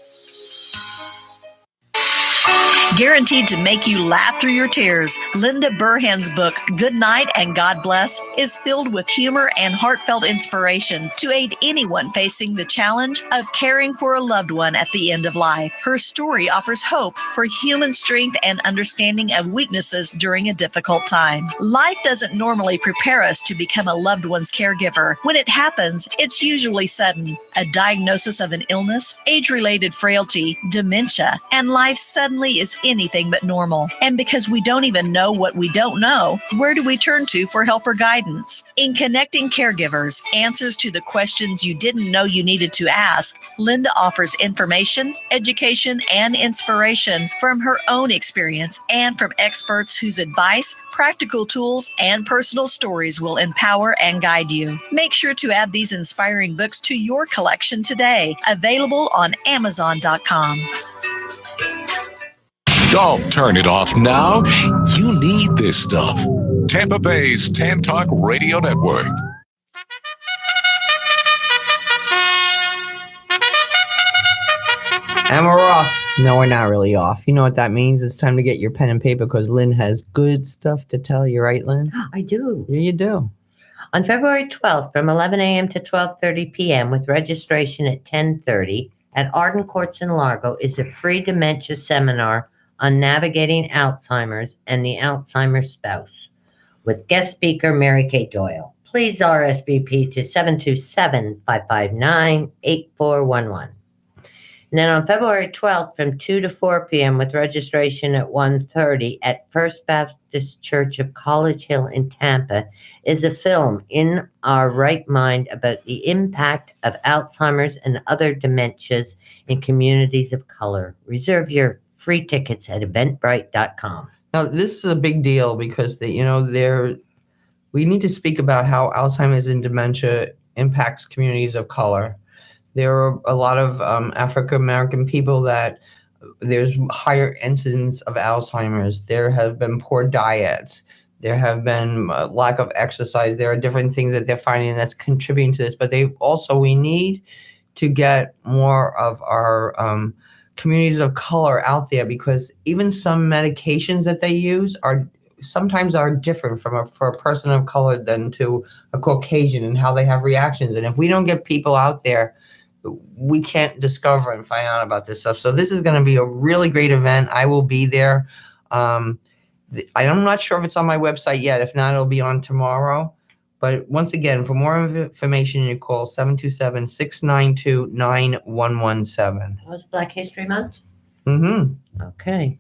Guaranteed to make you laugh through your tears, Linda Burhan's book, Good Night and God Bless, is filled with humor and heartfelt inspiration to aid anyone facing the challenge of caring for a loved one at the end of life. Her story offers hope for human strength and understanding of weaknesses during a difficult time. Life doesn't normally prepare us to become a loved one's caregiver. When it happens, it's usually sudden. A diagnosis of an illness, age-related frailty, dementia, and life suddenly is anything but normal. And because we don't even know what we don't know, where do we turn to for help or guidance? In Connecting Caregivers, Answers to the Questions You Didn't Know You Needed to Ask, Linda offers information, education, and inspiration from her own experience and from experts whose advice, practical tools, and personal stories will empower and guide you. Make sure to add these inspiring books to your collection today. Available on Amazon.com. Don't turn it off now. You need this stuff. Tampa Bay's Tan Talk Radio Network. And we're off. No, we're not really off. You know what that means? It's time to get your pen and paper because Lynn has good stuff to tell you, right, Lynn? I do. Yeah, you do. On February 12th from 11 a.m. to 12:30 p.m. with registration at 10:30 at Arden Courts in Largo is a free dementia seminar on navigating Alzheimer's and the Alzheimer's spouse with guest speaker Mary Kay Doyle. Please RSVP to 727-559-8411. And then on February 12th from 2 to 4 p.m. with registration at 1:30 at First Baptist Church of College Hill in Tampa is a film In Our Right Mind about the impact of Alzheimer's and other dementias in communities of color. Reserve your free tickets at eventbrite.com. Now, this is a big deal because we need to speak about how Alzheimer's and dementia impacts communities of color. There are a lot of African American people that there's higher incidence of Alzheimer's. There have been poor diets. There have been lack of exercise. There are different things that they're finding that's contributing to this. But we need to get more of our communities of color out there, because even some medications that they use sometimes are different for a person of color than to a Caucasian, and how they have reactions. And if we don't get people out there, we can't discover and find out about this stuff. So this is going to be a really great event. I will be there. I'm not sure if it's on my website yet. If not, it'll be on tomorrow. But once again, for more information, you call 727-692-9117. Was Black History Month? Mm-hmm. Okay.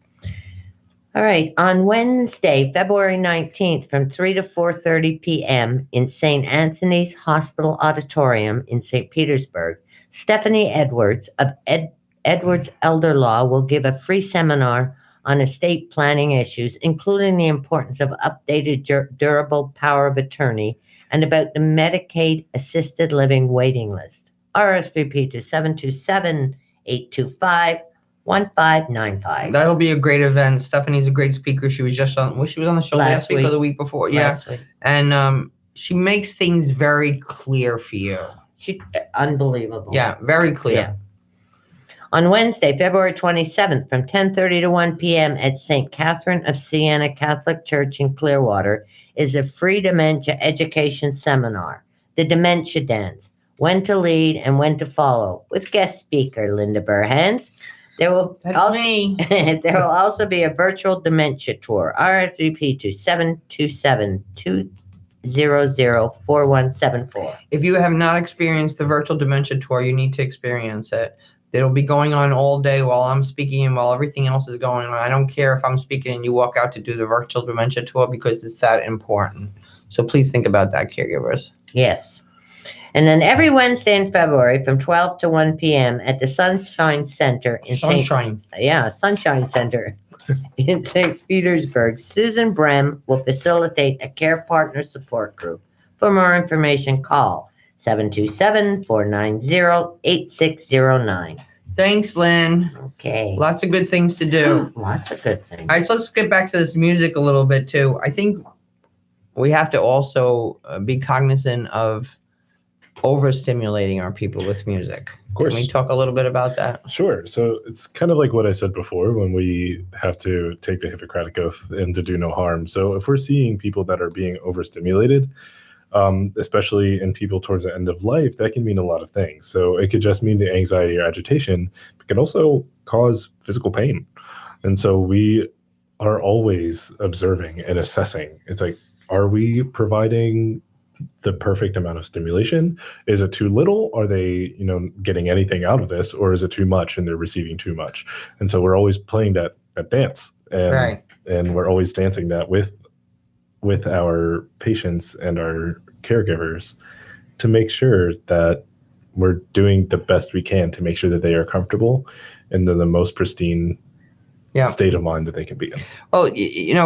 All right. On Wednesday, February 19th, from 3 to 4:30 p.m. in St. Anthony's Hospital Auditorium in St. Petersburg, Stephanie Edwards of Edwards Elder Law will give a free seminar on estate planning issues, including the importance of updated durable power of attorney and about the Medicaid assisted living waiting list. RSVP to 727-825-1595. That'll be a great event. Stephanie's a great speaker. She was just on. She was on the show last week or the week before. Last week. And she makes things very clear for you. Unbelievable. Yeah, very clear. Yeah. On Wednesday, February 27th, from 10:30 to 1 p.m. at St. Catherine of Siena Catholic Church in Clearwater is a free dementia education seminar, The Dementia Dance, When to Lead and When to Follow, with guest speaker Linda Burhans. There will also be a virtual dementia tour. RSVP to 727-200-4174. If you have not experienced the virtual dementia tour, you need to experience it. It'll be going on all day while I'm speaking and while everything else is going on. I don't care if I'm speaking and you walk out to do the virtual dementia tour, because it's that important. So please think about that, caregivers. Yes. And then every Wednesday in February from 12 to 1 p.m. at the Sunshine Center in Sunshine Center in St. Petersburg, Susan Brem will facilitate a care partner support group. For more information, call 727-490-8609. Thanks, Lynn. Okay. Lots of good things to do. Lots of good things. All right, so let's get back to this music a little bit, too. I think we have to also be cognizant of overstimulating our people with music. Of course. Can we talk a little bit about that? Sure. So it's kind of like what I said before, when we have to take the Hippocratic Oath and to do no harm. So if we're seeing people that are being overstimulated, especially in people towards the end of life, that can mean a lot of things. So it could just mean the anxiety or agitation, but can also cause physical pain. And so we are always observing and assessing. It's like, are we providing the perfect amount of stimulation? Is it too little? Are they, getting anything out of this, or is it too much and they're receiving too much? And so we're always playing that dance, and we're always dancing that with our patients and our caregivers to make sure that we're doing the best we can to make sure that they are comfortable and in the most pristine state of mind that they can be in. Well,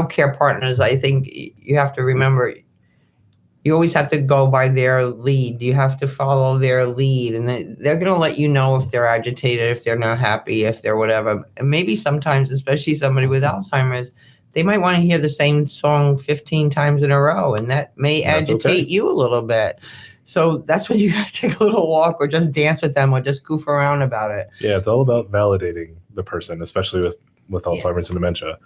care partners, I think you have to remember, you always have to go by their lead. You have to follow their lead, and they're going to let you know if they're agitated, if they're not happy, if they're whatever. And maybe sometimes, especially somebody with Alzheimer's, they might want to hear the same song 15 times in a row, and that may agitate you a little bit. So that's when you got to take a little walk, or just dance with them, or just goof around about it. Yeah, it's all about validating the person, especially with Alzheimer's and dementia.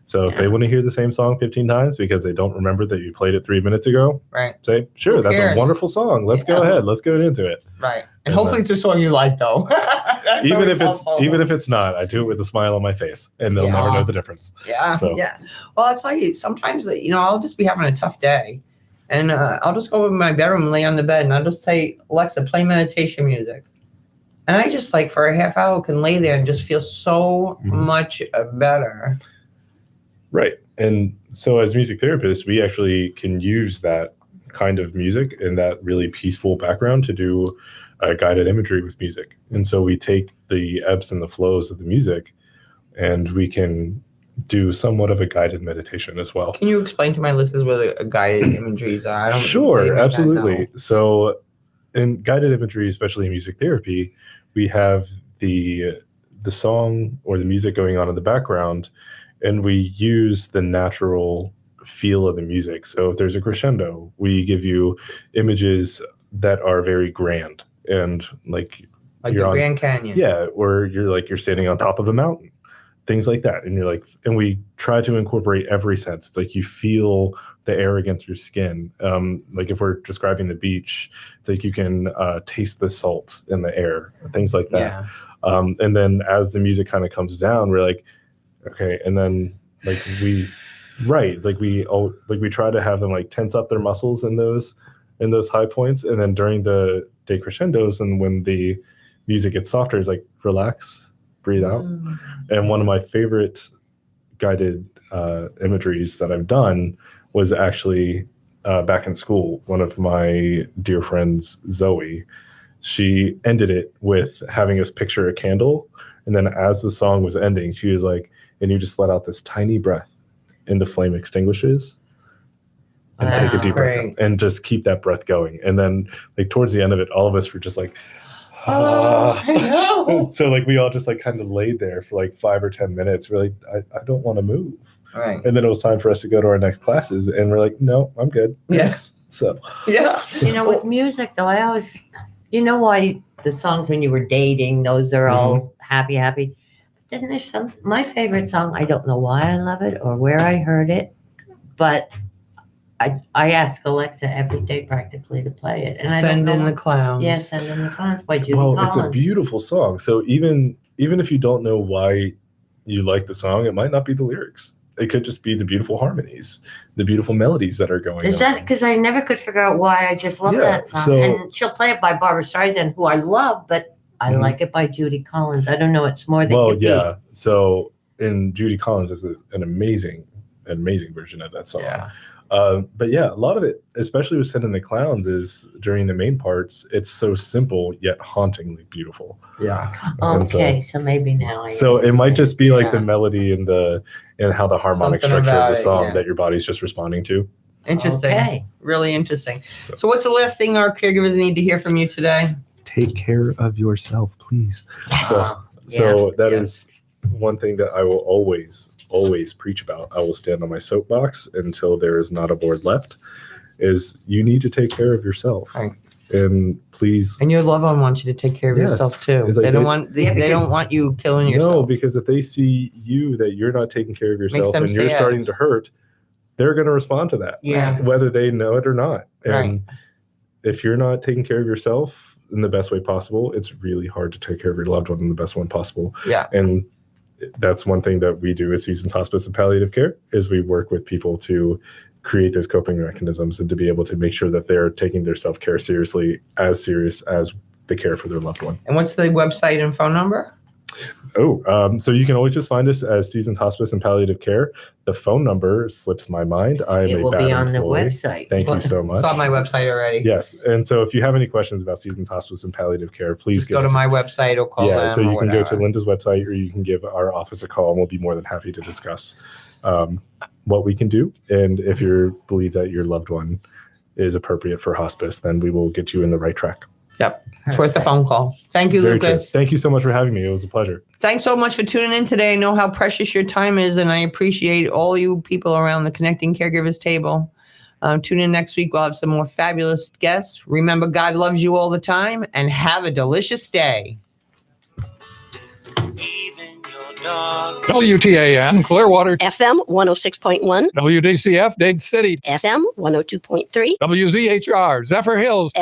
So if they want to hear the same song 15 times because they don't remember that you played it 3 minutes ago, say, sure, that's a wonderful song. Let's go ahead. Let's get into it. Right. And hopefully it's a song you like, though. even if it's not, I do it with a smile on my face, and they'll never know the difference. Yeah. Well, I'll tell you, sometimes, I'll just be having a tough day, and I'll just go over my bedroom and lay on the bed, and I'll just say, Alexa, play meditation music. And I just, for a half hour, can lay there and just feel so much better. Right. And so as music therapists, we actually can use that kind of music and that really peaceful background to do guided imagery with music. And so we take the ebbs and the flows of the music, and we can do somewhat of a guided meditation as well. Can you explain to my listeners what a guided imagery is? Sure, absolutely. So in guided imagery, especially in music therapy, we have the song or the music going on in the background, and we use the natural feel of the music. So if there's a crescendo, we give you images that are very grand and like Like you're the on, Grand Canyon. yeah, or you're standing on top of a mountain, things like that. And you're like, and we try to incorporate every sense. It's like you feel the air against your skin. Like if we're describing the beach, it's like you can taste the salt in the air, things like that. Yeah. And then as the music kind of comes down, we're like, okay, and then like it's like we try to have them like tense up their muscles in those high points, and then during the decrescendos and when the music gets softer, it's like relax, breathe out. And one of my favorite guided imageries that I've done was actually back in school. One of my dear friends, Zoe, she ended it with having us picture a candle, and then as the song was ending, she was like, and you just let out this tiny breath and the flame extinguishes, and take a deep breath and just keep that breath going. And then like towards the end of it, all of us were just like, I know. so like we all just like kind of laid there for like 5 or 10 minutes. We're like, I don't want to move. Right. And then it was time for us to go to our next classes, and we're like, no, I'm good. Yes. So Yeah. You know, with music though, I always, you know why the songs when you were dating, those are all happy. Then there's my favorite song, I don't know why I love it or where I heard it, but I ask Alexa every day practically to play it. And Send in the Clowns. Yeah, Send in the Clowns by Judy well, Collins. it's a beautiful song. So even if you don't know why you like the song, it might not be the lyrics. It could just be the beautiful harmonies, the beautiful melodies that are going Is on. that because I never could figure out why? I just love that song. so- And she'll play it by Barbara Streisand, who I love, but I like it by Judy Collins. I don't know. It's more than Well, yeah. So in Judy Collins is an amazing version of that song. Yeah. But yeah, a lot of it, especially with Send in the Clowns, is during the main parts, it's so simple yet hauntingly beautiful. Yeah. And Okay, so maybe now I So it might just be like Yeah. the melody and how the harmonic Something structure of about the it, song yeah. that your body's just responding to. Interesting. Okay. Really interesting. So what's the last thing our caregivers need to hear from you today? Take care of yourself, please. Yes. So that is one thing that I will always preach about. I will stand on my soapbox until there is not a board left, is you need to take care of yourself. Right. And please. And your loved one wants you to take care of Yes. yourself too. It's like They don't want you killing yourself. No, because if they see you that you're not taking care of yourself them and you're sad. starting to hurt, they're going to respond to that. Yeah. Whether they know it or not. And Right. if you're not taking care of yourself in the best way possible, it's really hard to take care of your loved one in the best one possible. Yeah. And that's one thing that we do at Seasons Hospice and Palliative Care is we work with people to create those coping mechanisms and to be able to make sure that they're taking their self-care seriously as the care for their loved one. And what's the website and phone number? So you can always just find us as Seasons Hospice and Palliative Care. The phone number slips my mind. I am It a will bad be on the employee. website. Thank you so much. It's on my website already. Yes. And so if you have any questions about Seasons Hospice and Palliative Care, please Just go to my website or call them. so you or can go to whatever. Linda's website or you can give our office a call and we'll be more than happy to discuss what we can do. And if you believe that your loved one is appropriate for hospice, then we will get you in the right track. Yep. It's worth a phone call. Thank you, Very true. Lucas. Thank you so much for having me. It was a pleasure. Thanks so much for tuning in today. I know how precious your time is, and I appreciate all you people around the Connecting Caregivers table. Tune in next week. We'll have some more fabulous guests. Remember, God loves you all the time, and have a delicious day. WTAN Clearwater, FM 106.1, WDCF Dade City, FM 102.3. WZHR Zephyr Hills.